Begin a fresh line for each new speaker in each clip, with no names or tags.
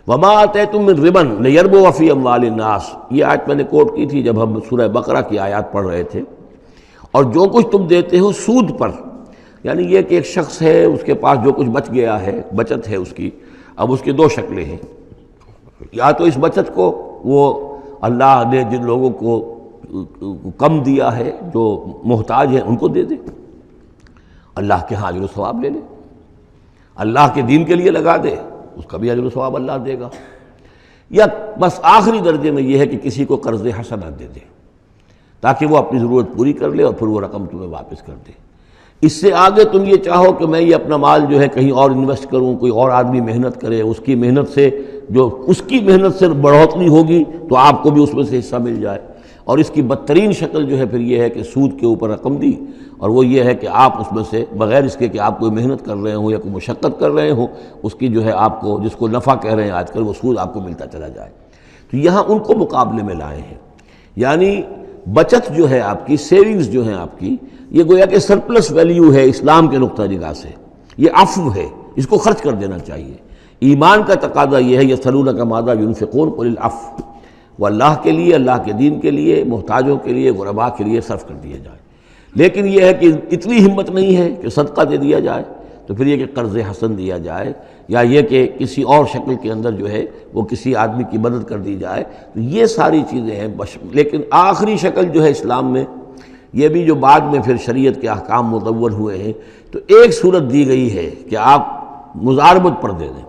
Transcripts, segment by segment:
وما آتیتم من ربا لیربو فی اموال الناس، یہ آیت میں نے کوٹ کی تھی جب ہم سورہ بقرہ کی آیات پڑھ رہے تھے. اور جو کچھ تم دیتے ہو سود پر، یعنی یہ کہ ایک شخص ہے اس کے پاس جو کچھ بچ گیا ہے، بچت ہے اس کی، اب اس کی دو شکلیں ہیں. یا تو اس بچت کو وہ اللہ نے جن لوگوں کو کم دیا ہے، جو محتاج ہیں، ان کو دے دے، اللہ کے ہاں اجر و ثواب لے لے، اللہ کے دین کے لیے لگا دے، اس کا بھی اجر و ثواب اللہ دے گا. یا بس آخری درجے میں یہ ہے کہ کسی کو قرض حسنہ دے دے تاکہ وہ اپنی ضرورت پوری کر لے اور پھر وہ رقم تمہیں واپس کر دے. اس سے آگے تم یہ چاہو کہ میں یہ اپنا مال جو ہے کہیں اور انویسٹ کروں، کوئی اور آدمی محنت کرے، اس کی محنت سے جو اس کی محنت سے بڑھوتری ہوگی تو آپ کو بھی اس میں سے حصہ مل جائے. اور اس کی بدترین شکل جو ہے پھر یہ ہے کہ سود کے اوپر رقم دی، اور وہ یہ ہے کہ آپ اس میں سے بغیر اس کے کہ آپ کوئی محنت کر رہے ہوں یا کوئی مشقت کر رہے ہوں، اس کی جو ہے آپ کو، جس کو نفع کہہ رہے ہیں آج کل، وہ سود آپ کو ملتا چلا جائے. تو یہاں ان کو مقابلے میں لائے ہیں. یعنی بچت جو ہے آپ کی، سیونگز جو ہیں آپ کی، یہ گویا کہ سرپلس ویلیو ہے اسلام کے نقطہ نگاہ سے، یہ عفو ہے، اس کو خرچ کر دینا چاہیے. ایمان کا تقاضا یہ ہے یسألونک ماذا ینفقون قل العفو، وہ اللہ کے لیے، اللہ کے دین کے لیے، محتاجوں کے لیے، غرباء کے لیے صرف کر دیا جائے. لیکن یہ ہے کہ اتنی ہمت نہیں ہے کہ صدقہ دے دیا جائے، تو پھر یہ کہ قرض حسن دیا جائے، یا یہ کہ کسی اور شکل کے اندر جو ہے وہ کسی آدمی کی مدد کر دی جائے. تو یہ ساری چیزیں ہیں. لیکن آخری شکل جو ہے اسلام میں، یہ بھی جو بعد میں پھر شریعت کے احکام مدون ہوئے ہیں، تو ایک صورت دی گئی ہے کہ آپ مزاربت پر دے دیں.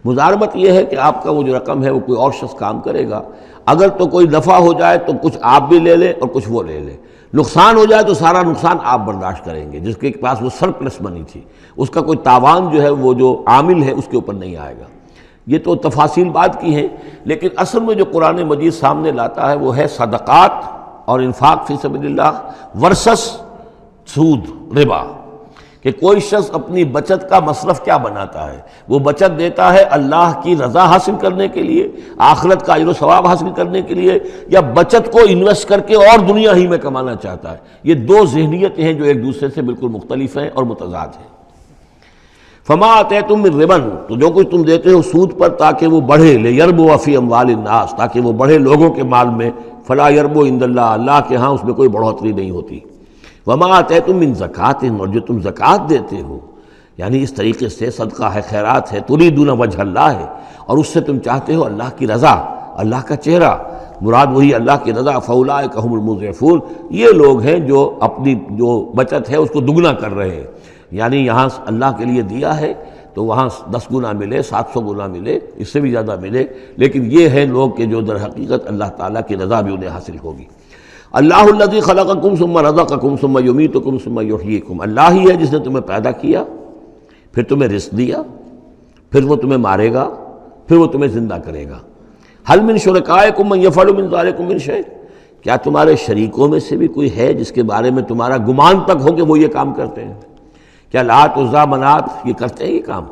مزاربت یہ ہے کہ آپ کا وہ جو رقم ہے وہ کوئی اور شخص کام کرے گا، اگر تو کوئی نفع ہو جائے تو کچھ آپ بھی لے لیں اور کچھ وہ لے لیں، نقصان ہو جائے تو سارا نقصان آپ برداشت کریں گے. جس کے پاس وہ سرپلس منی تھی، اس کا کوئی تاوان جو ہے وہ جو عامل ہے اس کے اوپر نہیں آئے گا. یہ تو تفاصیل بات کی ہیں، لیکن اصل میں جو قرآن مجید سامنے لاتا ہے وہ ہے صدقات اور انفاق فی سبیل اللہ ورسس سود، ربا. کہ کوئی شخص اپنی بچت کا مصرف کیا بناتا ہے، وہ بچت دیتا ہے اللہ کی رضا حاصل کرنے کے لیے، آخرت کا اجر و ثواب حاصل کرنے کے لیے، یا بچت کو انویسٹ کر کے اور دنیا ہی میں کمانا چاہتا ہے. یہ دو ذہنیتیں ہیں جو ایک دوسرے سے بالکل مختلف ہیں اور متضاد ہیں. فما آتیتم من ربا، تو جو کچھ تم دیتے ہو سود پر تاکہ وہ بڑھے، لیربو فی اموال الناس، تاکہ وہ بڑھے لوگوں کے مال میں، فلا یربو عند اللہ، اللہ کے ہاں اس میں کوئی بڑھوتری نہیں ہوتی. وما آتیتم من زکوٰۃ، اور جو تم زکوٰۃ دیتے ہو، یعنی اس طریقے سے صدقہ ہے، خیرات ہے، تریدون وجہ اللہ ہے، اور اس سے تم چاہتے ہو اللہ کی رضا، اللہ کا چہرہ، مراد وہی اللہ کی رضا. فاولئک هم المضعفون، یہ لوگ ہیں جو اپنی جو بچت ہے اس کو دگنا کر رہے ہیں. یعنی یہاں اللہ کے لیے دیا ہے تو وہاں 10 گنا ملے، 700 گنا ملے، اس سے بھی زیادہ ملے. لیکن یہ ہیں لوگ کہ جو در حقیقت اللہ تعالیٰ کی رضا بھی انہیں حاصل ہوگی. اللہ الذی خلقکم ثم رزقکم ثم یمیتکم ثم یحییکم، اللہ ہی ہے جس نے تمہیں پیدا کیا، پھر تمہیں رزق دیا، پھر وہ تمہیں مارے گا، پھر وہ تمہیں زندہ کرے گا. هل من شرکائکم من یفعل من ذلکم من شیء، کیا تمہارے شریکوں میں سے بھی کوئی ہے جس کے بارے میں تمہارا گمان تک ہو کہ وہ یہ کام کرتے ہیں؟ کیا لات عزیٰ منات یہ کرتے ہیں یہ کام؟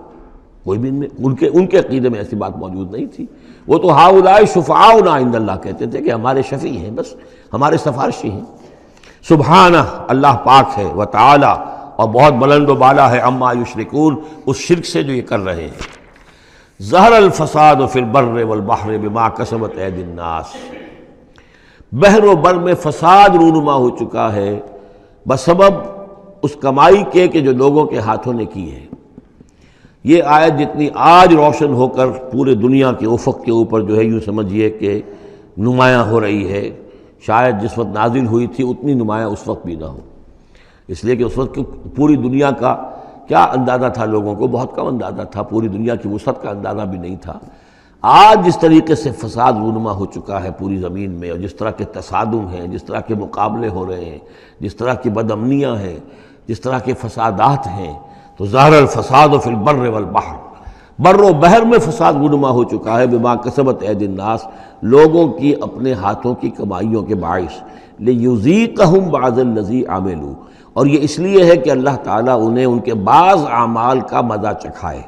کوئی بھی ان کے عقیدے میں ایسی بات موجود نہیں تھی. وہ تو ہؤلاء شفعاؤنا عند اللہ کہتے تھے کہ ہمارے شفیع ہیں، بس ہمارے سفارشی ہیں. سبحانہ، اللہ پاک ہے، وتعالی، اور بہت بلند و بالا ہے، عما یشرکون، اس شرک سے جو یہ کر رہے ہیں. ظہر الفساد فی البر والبحر بما کسبت ایدی الناس، بحر و بر میں فساد رونما ہو چکا ہے بسبب اس کمائی کے کہ جو لوگوں کے ہاتھوں نے کی ہے. یہ آیت جتنی آج روشن ہو کر پورے دنیا کے افق کے اوپر جو ہے یوں سمجھیے کہ نمایاں ہو رہی ہے، شاید جس وقت نازل ہوئی تھی اتنی نمایاں اس وقت بھی نہ ہو، اس لیے کہ اس وقت پوری دنیا کا کیا اندازہ تھا، لوگوں کو بہت کم اندازہ تھا، پوری دنیا کی وسعت کا اندازہ بھی نہیں تھا. آج جس طریقے سے فساد رونما ہو چکا ہے پوری زمین میں، اور جس طرح کے تصادم ہیں، جس طرح کے مقابلے ہو رہے ہیں، جس طرح کی بد امنیاں ہیں، جس طرح کے فسادات ہیں، تو ظاہر الفساد فی البر والبحر، بر و بحر میں فساد رونما ہو چکا ہے بما کسبت ایدی الناس، لوگوں کی اپنے ہاتھوں کی کمائیوں کے باعث. لیذیقہم بعض الذی عملوا، اور یہ اس لیے ہے کہ اللہ تعالیٰ انہیں ان کے بعض اعمال کا مزہ چکھائے.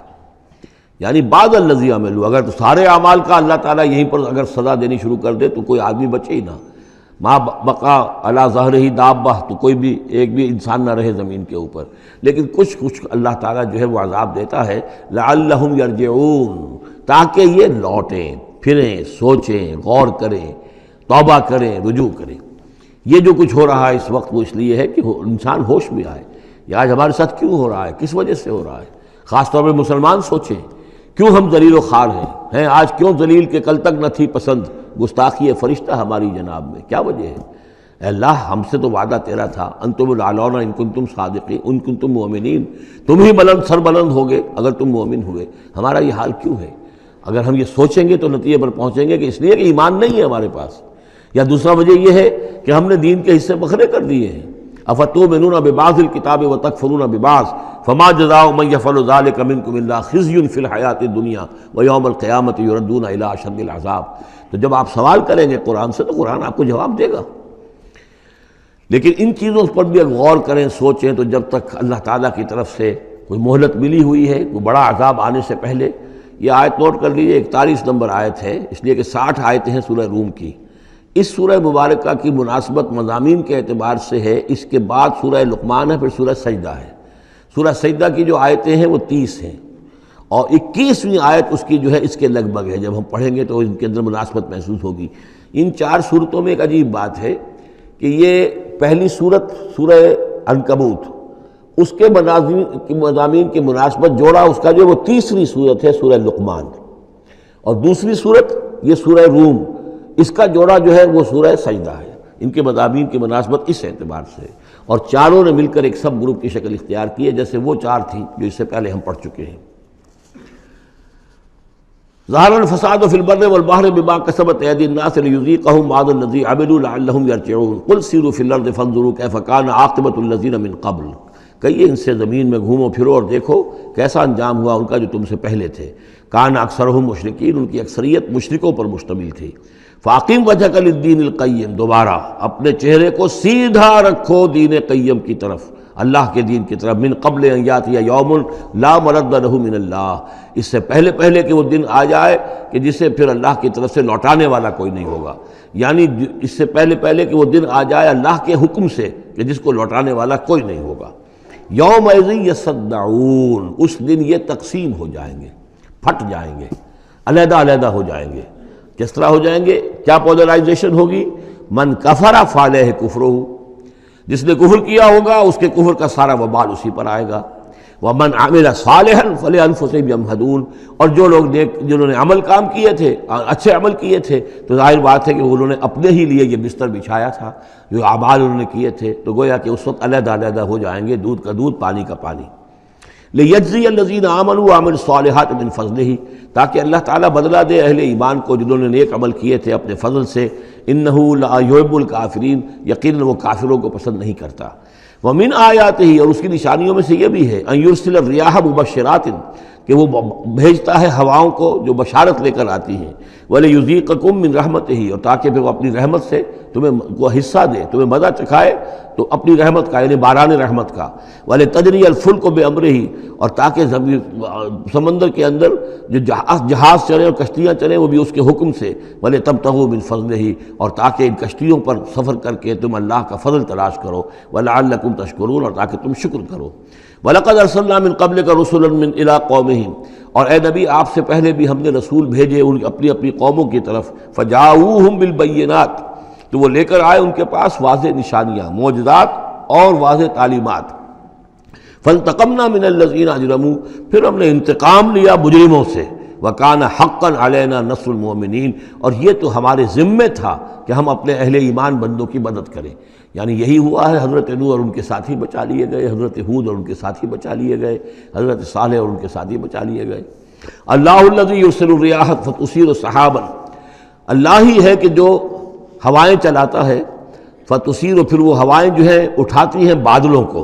یعنی بعض الذی عملوا، اگر سارے اعمال کا اللہ تعالیٰ یہیں پر اگر سزا دینی شروع کر دے تو کوئی آدمی بچے ہی نہ، ما بقا علی ظہرہ دابہ، تو کوئی بھی ایک بھی انسان نہ رہے زمین کے اوپر. لیکن کچھ اللہ تعالیٰ جو ہے وہ عذاب دیتا ہے، لعلہم یرجعون، تاکہ یہ لوٹیں پھریں سوچیں غور کریں توبہ کریں رجوع کریں۔ یہ جو کچھ ہو رہا ہے اس وقت وہ اس لیے ہے کہ انسان ہوش میں آئے، یہ آج ہمارے ساتھ کیوں ہو رہا ہے، کس وجہ سے ہو رہا ہے۔ خاص طور پہ مسلمان سوچیں کیوں ہم ذلیل و خوار ہیں آج کیوں ذلیل کہ کل تک نہ تھی پسند گستاخی فرشتہ ہماری جناب میں، کیا وجہ ہے؟ اے اللہ ہم سے تو وعدہ تیرا تھا انتم الاعلون ان کنتم صادقین ان کنتم مؤمنین، تم ہی بلند سر بلند ہوگے اگر تم مومن ہوئے، ہمارا یہ حال کیوں ہے؟ اگر ہم یہ سوچیں گے تو نتیجے پر پہنچیں گے کہ اس لیے کہ ایمان نہیں ہے ہمارے پاس، یا دوسرا وجہ یہ ہے کہ ہم نے دین کے حصے بکھرے کر دیے ہیں۔ افتؤمنون ببعض الکتاب وتکفرون ببعض فما جزاء من يفعل ذلك منكم الا خزي في الحیاۃ الدنیا ویوم القیامۃ یردون الی اشد العذاب۔ تو جب آپ سوال کریں گے قرآن سے تو قرآن آپ کو جواب دے گا، لیکن ان چیزوں پر بھی اگر غور کریں سوچیں تو جب تک اللہ تعالیٰ کی طرف سے کوئی مہلت ملی ہوئی ہے کوئی بڑا عذاب آنے سے پہلے، یہ آیت نوٹ کر لیجیے 41 نمبر آیت ہے، اس لیے کہ 60 آیتیں ہیں سورہ روم کی۔ اس سورہ مبارکہ کی مناسبت مضامین کے اعتبار سے ہے، اس کے بعد سورہ لقمان ہے، پھر سورہ سجدہ ہے۔ سورہ سجدہ کی جو آیتیں ہیں وہ 30 ہیں، اور 21ویں آیت اس کی جو ہے اس کے لگ بھگ ہے، جب ہم پڑھیں گے تو ان کے اندر مناسبت محسوس ہوگی۔ ان 4 صورتوں میں ایک عجیب بات ہے کہ یہ پہلی صورت سورہ عنکبوت، اس کے مضامین کی مناسبت جوڑا اس کا جو وہ 30ویں صورت ہے سورہ لقمان، اور دوسری صورت یہ سورہ روم، اس کا جوڑا جو ہے وہ سورہ سجدہ ہے۔ ان کے مضامین کی مناسبت اس اعتبار سے، اور چاروں نے مل کر ایک سب گروپ کی شکل اختیار کی ہے، جیسے وہ 4 تھیں جو اس سے پہلے ہم پڑھ چکے ہیں۔ ظہر الفساد فی البر والبحر بما کسبت ایدی الناس لیذیقہم بعض الذی عملوا لعلہم یرجعون قل سیروا فی الارض فانظروا کیف کان عاقبۃ الذین من قبل، کہیے ان سے زمین میں گھومو پھرو اور دیکھو کیسا انجام ہوا ان کا جو تم سے پہلے تھے۔ کان اکثرہم مشرکین، ان کی اکثریت مشرکوں پر مشتمل تھی۔ فاقم وجہک للدین القیم، دوبارہ اپنے چہرے کو سیدھا رکھو دین قیم کی طرف، اللہ کے دین کی طرف، من قبل ان یاتی یوم لا مرد لہ من اللہ، اس سے پہلے کہ وہ دن آ جائے کہ جسے پھر اللہ کی طرف سے لوٹانے والا کوئی نہیں ہوگا، یعنی اس سے پہلے کہ وہ دن آ جائے اللہ کے حکم سے کہ جس کو لوٹانے والا کوئی نہیں ہوگا۔ یومئذ یصدعون، اس دن یہ تقسیم ہو جائیں گے، پھٹ جائیں گے، علیحدہ ہو جائیں گے۔ کس طرح ہو جائیں گے؟ کیا پولرائزیشن ہوگی؟ من کفر فعلیہ کفرہ، جس نے کفر کیا ہوگا اس کے کفر کا سارا وبال اسی پر آئے گا۔ ومن عمل صالحا فلانفسہم یمہدون، اور جو لوگ جنہوں نے عمل کام کیے تھے، اچھے عمل کیے تھے، تو ظاہر بات ہے کہ انہوں نے اپنے ہی لیے یہ بستر بچھایا تھا، جو اعمال انہوں نے کیے تھے، تو گویا کہ اس وقت علیحدہ ہو جائیں گے، دودھ کا دودھ پانی کا پانی۔ لیجزی الذین آمنوا وعملوا الصالحات من فضلہ، تاکہ اللہ تعالیٰ بدلہ دے اہل ایمان کو جنہوں نے نیک عمل کیے تھے اپنے فضل سے۔ انہ لا یحب الکافرین، یقیناً وہ کافروں کو پسند نہیں کرتا۔ ومن آیاتہ، اور اس کی نشانیوں میں سے یہ بھی ہے، ان یرسل الریاح مبشرات، کہ وہ بھیجتا ہے ہواؤں کو جو بشارت لے کر آتی ہیں، ولیذیقکم من رحمتہ، اور تاکہ پھر وہ اپنی رحمت سے تمہیں کو حصہ دے، تمہیں مزہ چکھائے تو اپنی رحمت کا، یعنی باران رحمت کا۔ ولتجری الفلک بامرہ، اور تاکہ سمندر کے اندر جو جہاز چلیں اور کشتیاں چلیں وہ بھی اس کے حکم سے۔ ولتبتغوا من فضلہ، اور تاکہ ان کشتیوں پر سفر کر کے تم اللہ کا فضل تلاش کرو۔ ولعلکم تشکرون، اور تاکہ تم شکر کرو۔ وَلَقَدْ أَرْسَلْنَا مِن قَبْلِكَ رُسُلًا إِلَىٰ قَوْمِهِمْ، اور اے نبی آپ سے پہلے بھی ہم نے رسول بھیجے ان اپنی قوموں کی طرف۔ فَجَاءُوهُم بِالْبَيِّنَاتِ، تو وہ لے کر آئے ان کے پاس واضح نشانیاں، معجزات اور واضح تعلیمات۔ فَانْتَقَمْنَا مِنَ الَّذِينَ أَجْرَمُوا، پھر ہم نے انتقام لیا مجرموں سے۔ وَكَانَ حَقًّا عَلَيْنَا نَصْرُ الْمُؤْمِنِينَ، اور یہ تو ہمارے ذمے تھا کہ ہم اپنے اہل ایمان بندوں کی مدد کریں۔ یعنی یہی ہوا ہے، حضرت نوح اور ان کے ساتھی بچا لیے گئے، حضرت ہود اور ان کے ساتھی بچا لیے گئے، حضرت صالح اور ان کے ساتھی بچا لیے گئے۔ اللہ الذی یرسل الریاح فتثیر سحابا، اللہ ہی ہے کہ جو ہوائیں چلاتا ہے، فتثیر، پھر وہ ہوائیں جو ہیں اٹھاتی ہیں بادلوں کو،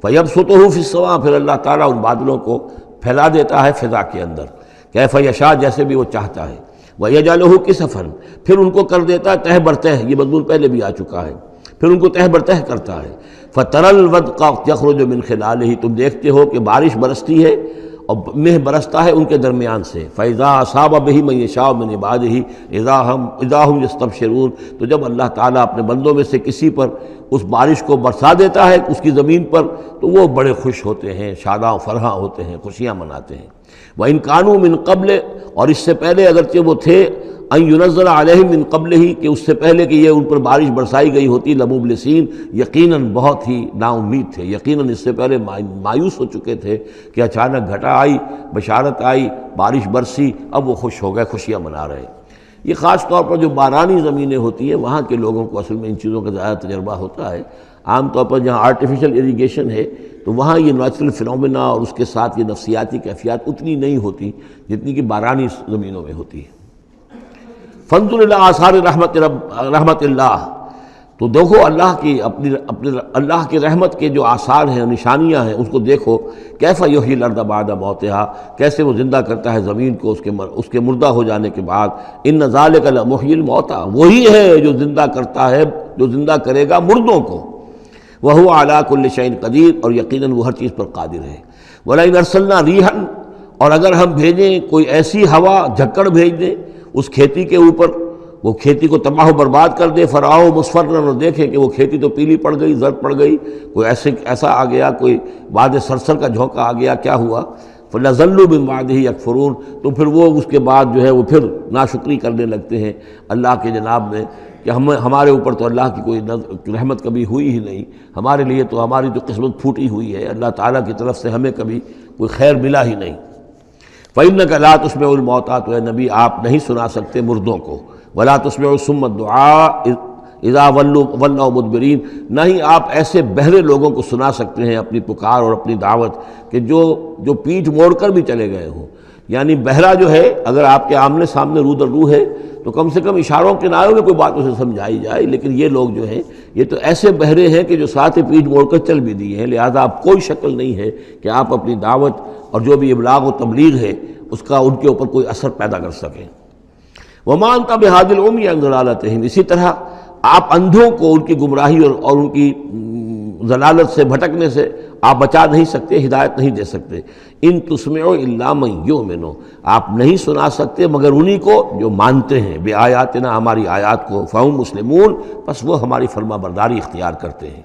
فیبسطہ فی السماء، پھر اللہ تعالیٰ ان بادلوں کو پھیلا دیتا ہے فضا کے اندر، کیف یشاء، جیسے بھی وہ چاہتا ہے۔ ویجعلہ کسفا، پھر ان کو کر دیتا ہے تہ برتہ، یہ مضمون پہلے بھی آ چکا ہے، پھر ان کو تہ برتہ کرتا ہے۔ فَتَرَى الْوَدْقَ يَخْرُجُ مِنْ خِلَالِهِ، تم دیکھتے ہو کہ بارش برستی ہے اور مہ برستا ہے ان کے درمیان سے۔ فَإِذَا أَصَابَ بِهِ مَن يَشَاءُ مِنْ عِبَادِهِ إِذَا هُمْ يَسْتَبْشِرُونَ، تو جب اللہ تعالیٰ اپنے بندوں میں سے کسی پر اس بارش کو برسا دیتا ہے اس کی زمین پر، تو وہ بڑے خوش ہوتے ہیں، شاداں فرحاں ہوتے ہیں، خوشیاں مناتے ہیں۔ وَإِن كَانُوا مِن قَبْلِ، اور اس سے پہلے اگرچہ وہ تھے، ان ينزل علیہم من قبل ہی، کہ اس سے پہلے کہ یہ ان پر بارش برسائی گئی ہوتی، لمبلسین، یقیناً بہت ہی نا امید تھے، یقیناً اس سے پہلے مایوس ہو چکے تھے کہ اچانک گھٹا آئی، بشارت آئی، بارش برسی، اب وہ خوش ہو گئے، خوشیاں منا رہے ہیں۔ یہ خاص طور پر جو بارانی زمینیں ہوتی ہیں وہاں کے لوگوں کو اصل میں ان چیزوں کا زیادہ تجربہ ہوتا ہے۔ عام طور پر جہاں آرٹیفیشل اریگیشن ہے تو وہاں یہ نیچرل فنومینا اور اس کے ساتھ یہ نفسیاتی کیفیات اتنی نہیں ہوتی جتنی کہ بارانی زمینوں میں ہوتی ہے۔ فانظر الی آثار رحمت اللہ، تو دیکھو اللہ کی اپنی اللہ کی رحمت کے جو آثار ہیں، نشانیاں ہیں، اس کو دیکھو۔ کیف یحیی الارض بعد موتہا، کیسے وہ زندہ کرتا ہے زمین کو اس کے مردہ ہو جانے کے بعد۔ ان ذالک لمحیی الموتیٰ، وہی ہے جو زندہ کرتا ہے، جو زندہ کرے گا مردوں کو۔ وہو علی کل شیء قدیر، اور یقیناً وہ ہر چیز پر قادر ہے۔ ولئن ارسلنا ریحا، اور اگر ہم بھیجیں کوئی ایسی ہوا، جھکڑ بھیج دیں اس کھیتی کے اوپر، وہ کھیتی کو تباہ و برباد کر دے، فراؤ مصفرا، اور دیکھیں کہ وہ کھیتی تو پیلی پڑ گئی، زرد پڑ گئی، کوئی ایسا آ گیا، کوئی باد سرسر کا جھونکا آ گیا، کیا ہوا؟ فَلَظَلُّوا مِن بَعْدِهِ يَكْفُرُونَ، تو پھر وہ اس کے بعد جو ہے وہ پھر ناشکری کرنے لگتے ہیں اللہ کے جناب میں، کہ ہمارے اوپر تو اللہ کی کوئی رحمت کبھی ہوئی ہی نہیں، ہمارے لیے تو ہماری تو قسمت پھوٹی ہوئی ہے، اللہ تعالیٰ کی طرف سے ہمیں کبھی کوئی خیر ملا ہی نہیں۔ فَإِنَّكَ لَا تُسْمِعُ الْمَوْتَىٰ، تو اے نبی آپ نہیں سنا سکتے مردوں کو، وَلَا تُسْمِعُ الصُّمَّ الدُّعَاءَ اذا ولوا مدبرین، نہ ہی آپ ایسے بہرے لوگوں کو سنا سکتے ہیں اپنی پکار اور اپنی دعوت کہ جو پیٹھ موڑ کر بھی چلے گئے ہوں۔ یعنی بہرا جو ہے اگر آپ کے آمنے سامنے رو در رو ہے تو کم سے کم اشاروں کے نائوں میں کوئی بات اسے سمجھائی جائے، لیکن یہ لوگ جو ہیں یہ تو ایسے بہرے ہیں کہ جو ساتھ ہی پیٹھ موڑ کر چل بھی دیے ہیں، لہذا آپ کوئی شکل نہیں ہے کہ آپ اپنی دعوت اور جو بھی ابلاغ و تبلیغ ہے اس کا ان کے اوپر کوئی اثر پیدا کر سکیں۔ وَمَا أَنْتَ بِهَادِ الْعُمْيِ عَنْ ضَلَالَتِهِمْ، اسی طرح آپ اندھوں کو ان کی گمراہی اور ان کی ضلالت سے، بھٹکنے سے آپ بچا نہیں سکتے، ہدایت نہیں دے سکتے۔ ان تسمعوا الا من یؤمن، آپ نہیں سنا سکتے مگر انہی کو جو مانتے ہیں، بے آیاتنا، ہماری آیات کو، فہم مسلمون، بس وہ ہماری فرما برداری اختیار کرتے ہیں۔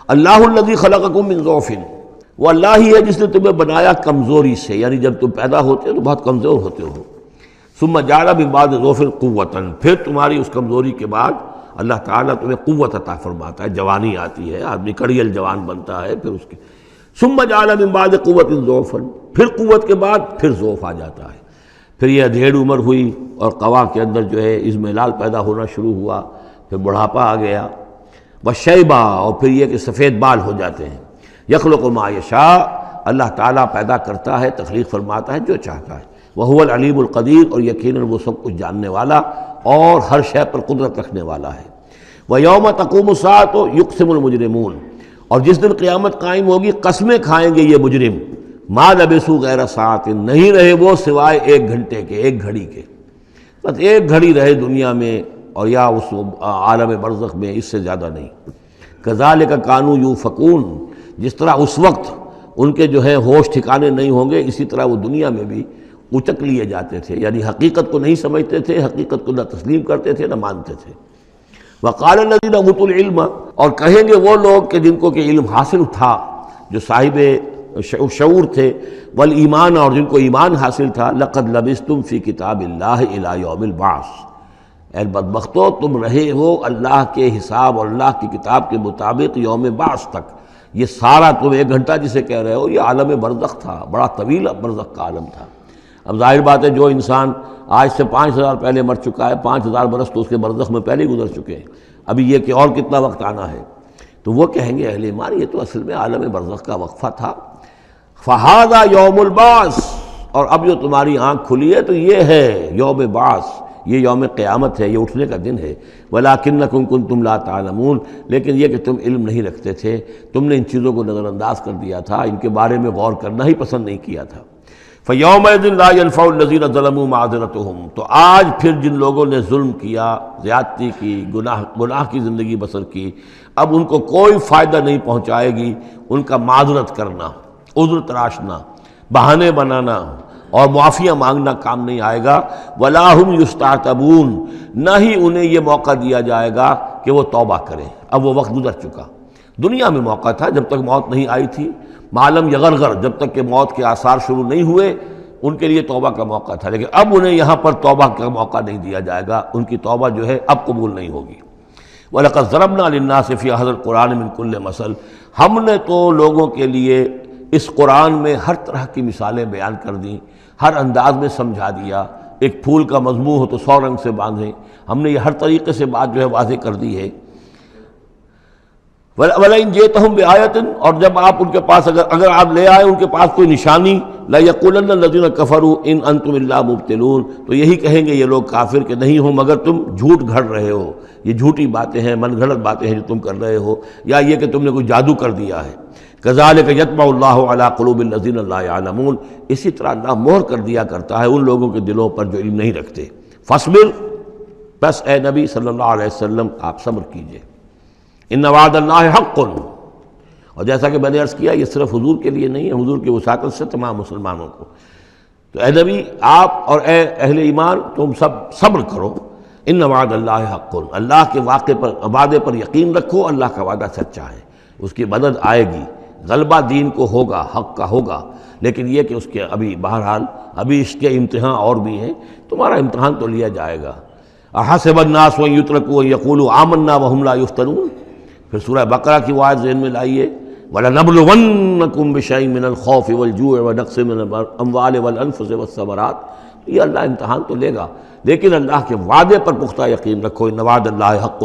اللہ الذی خلقکم من ضعف، وہ اللہ ہی ہے جس نے تمہیں بنایا کمزوری سے، یعنی جب تم پیدا ہوتے ہو تو بہت کمزور ہوتے ہو، ثم جعل من بعد ضعف قوۃ، پھر تمہاری اس کمزوری کے بعد اللہ تعالیٰ تمہیں قوت عطا فرماتا ہے، جوانی آتی ہے، آدمی کڑیل جوان بنتا ہے، پھر اس کے ثم جعل من بعد قوت ضعفا، پھر قوت کے بعد پھر ضعف آ جاتا ہے، پھر یہ ادھیڑ عمر ہوئی اور قوا کے اندر جو ہے اضمحلال پیدا ہونا شروع ہوا، پھر بڑھاپا آ گیا، وشیبہ، اور پھر یہ کہ سفید بال ہو جاتے ہیں۔ یخلق ما یشاء، اللہ تعالیٰ پیدا کرتا ہے، تخلیق فرماتا ہے جو چاہتا ہے، وہو العلیم القدیر، اور یقیناً وہ سب کچھ جاننے والا اور ہر شے پر قدرت رکھنے والا ہے۔ وَيَوْمَ تَقُومُ السَّاعَةُ يُقْسِمُ الْمُجْرِمُونَ، اور جس دن قیامت قائم ہوگی قسمیں کھائیں گے یہ مجرم، مَا لَبِثُوا غَيْرَ سَاعَةٍ، نہیں رہے وہ سوائے ایک گھنٹے کے، ایک گھڑی کے، بس ایک گھڑی رہے دنیا میں اور یا اس عالم برزخ میں، اس سے زیادہ نہیں۔ كَذَلِكَ كَانُوا يُؤْفَكُونَ، جس طرح اس وقت ان کے جو ہے ہوش ٹھکانے نہیں ہوں گے، اسی طرح وہ دنیا میں بھی اچک لیے جاتے تھے، یعنی حقیقت کو نہیں سمجھتے تھے، حقیقت کو نہ تسلیم کرتے تھے نہ مانتے تھے۔ وقال الذین اوتوا العلم، اور کہیں گے وہ لوگ کہ جن کو کہ علم حاصل تھا، جو صاحب شعور تھے، والایمان، اور جن کو ایمان حاصل تھا، لقد لبثتم فی کتاب اللہ الی یوم البعث، اے بدبختو تم رہے ہو اللہ کے حساب اور اللہ کی کتاب کے مطابق یوم بعث تک۔ یہ سارا تم ایک گھنٹہ جسے کہہ رہے ہو یہ عالم برزخ تھا، بڑا طویل برزخ کا عالم تھا۔ اب ظاہر بات ہے جو انسان آج سے 5000 پہلے مر چکا ہے، 5000 برس تو اس کے برزخ میں پہلے ہی گزر چکے ہیں، ابھی یہ کہ اور کتنا وقت آنا ہے، تو وہ کہیں گے اہل ایمان یہ تو اصل میں عالم برزخ کا وقفہ تھا۔ فہذا یوم البعث، اور اب جو تمہاری آنکھ کھلی ہے تو یہ ہے یوم بعث، یہ یوم قیامت ہے، یہ اٹھنے کا دن ہے۔ وَلَٰكِنَّكُمْ كُنتُمْ لَا تَعْلَمُونَ، لیکن یہ کہ تم علم نہیں رکھتے تھے، تم نے ان چیزوں کو نظر انداز کر دیا تھا، ان کے بارے میں غور کرنا ہی پسند نہیں کیا تھا۔ فَيَوْمَئِذٍ لَا يَنفَعُ الَّذِينَ ظَلَمُوا مَعْذِرَتُهُمْ، تو آج پھر جن لوگوں نے ظلم کیا، زیادتی کی، گناہ کی زندگی بسر کی، اب ان کو کوئی فائدہ نہیں پہنچائے گی ان کا معذرت کرنا، عذر تراشنا، بہانے بنانا اور معافیاں مانگنا کام نہیں آئے گا۔ وَلَا هُمْ يُسْتَعْتَبُونَ، نہ ہی انہیں یہ موقع دیا جائے گا کہ وہ توبہ کریں، اب وہ وقت گزر چکا۔ دنیا میں موقع تھا جب تک موت نہیں آئی تھی، معلم یغرغر، جب تک کہ موت کے آثار شروع نہیں ہوئے، ان کے لیے توبہ کا موقع تھا، لیکن اب انہیں یہاں پر توبہ کا موقع نہیں دیا جائے گا، ان کی توبہ جو ہے اب قبول نہیں ہوگی۔ وَلَقَدْ ضَرَبْنَا لِلنَّاسِ فِي هَذَا الْقُرْآنِ مِنْ كُلِّ مَثَلٍ، ہم نے تو لوگوں کے لیے اس قرآن میں ہر طرح کی مثالیں بیان کر دیں، ہر انداز میں سمجھا دیا۔ ایک پھول کا مضمون ہو تو 100 رنگ سے باندھیں، ہم نے یہ ہر طریقے سے بات جو ہے واضح کر دی ہے۔ وَلَئِنْ جِئْتَهُمْ بِآيَةٍ، اور جب آپ ان کے پاس اگر آپ لے آئے ان کے پاس کوئی نشانی، لَيَقُولَنَّ الَّذِينَ كَفَرُوا إِنْ أَنْتُمْ إِلَّا مُبْطِلُونَ، تو یہی کہیں گے یہ لوگ کافر کہ نہیں ہو مگر تم جھوٹ گھڑ رہے ہو، یہ جھوٹی باتیں ہیں، من گھڑت باتیں ہیں جو تم کر رہے ہو، یا یہ کہ تم نے کوئی جادو کر دیا ہے۔ كَذَلِكَ يَطْبَعُ اللَّهُ عَلَىٰ قُلُوبِ الَّذِينَ لَا يَعْلَمُونَ، اسی طرح اللہ مہر کر دیا کرتا ہے ان لوگوں کے دلوں پر جو علم نہیں رکھتے۔ فَاصْبِرْ، بس اے نبی صلی اللہ علیہ وسلم آپ صبر کیجئے۔ إِنَّ وَعْدَ اللَّهِ حَقٌّ، اور جیسا کہ میں نے عرض کیا یہ صرف حضور کے لیے نہیں ہے، حضور کی وساطت سے تمام مسلمانوں کو۔ تو اے نبی آپ اور اے اہل ایمان تم سب صبر کرو۔ ان وعد اللہ حق، اللہ کے وعدے پر یقین رکھو، اللہ کا وعدہ سچا ہے، اس کی مدد آئے گی، غلبہ دین کو ہوگا، حق کا ہوگا، لیکن یہ کہ اس کے ابھی بہرحال ابھی اس کے امتحان اور بھی ہیں، تمہارا امتحان تو لیا جائے گا۔ احسب الناس ان یترکوا ان یقولوا آمنا وهم لا یفتنون، پھر سورہ بقرہ کی وہ آیت ذہن میں لائیے، وَلَنَبْلُوَنَّكُمْ بِشَيْءٍ مِّنَ الْخَوْفِ وَالْجُوعِ وَنَقْصٍ مِّنَ الْأَمْوَالِ وَالْأَنفُسِ وَالثَّمَرَاتِ، یہ اللہ امتحان تو لے گا، لیکن اللہ کے وعدے پر پختہ یقین رکھو۔ إِنَّ وَعْدَ اللَّهِ حَقٌّ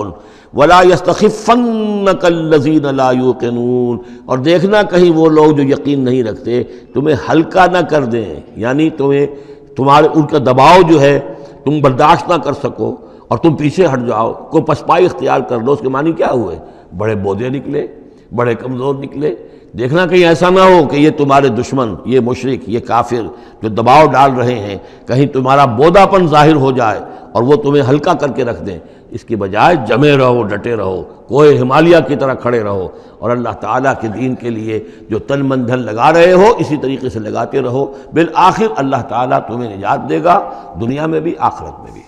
وَلَا يَسْتَخِفَّنَّكَ الَّذِينَ لَا يُوقِنُونَ، اور دیکھنا کہیں وہ لوگ جو یقین نہیں رکھتے تمہیں ہلکا نہ کر دیں، یعنی تمہارے ان کا دباؤ جو ہے تم برداشت نہ کر سکو اور تم پیچھے ہٹ جاؤ، کو پسپائی اختیار کر لو۔ اس کے معنی کیا ہوئے؟ بڑے بودے نکلے، بڑے کمزور نکلے۔ دیکھنا کہیں ایسا نہ ہو کہ یہ تمہارے دشمن، یہ مشرک، یہ کافر جو دباؤ ڈال رہے ہیں، کہیں تمہارا بودا پن ظاہر ہو جائے اور وہ تمہیں ہلکا کر کے رکھ دیں۔ اس کی بجائے جمے رہو، ڈٹے رہو، کوہ ہمالیہ کی طرح کھڑے رہو، اور اللہ تعالیٰ کے دین کے لیے جو تن من دھن لگا رہے ہو اسی طریقے سے لگاتے رہو۔ بالآخر اللہ تعالیٰ تمہیں نجات دے گا، دنیا میں بھی آخرت میں بھی۔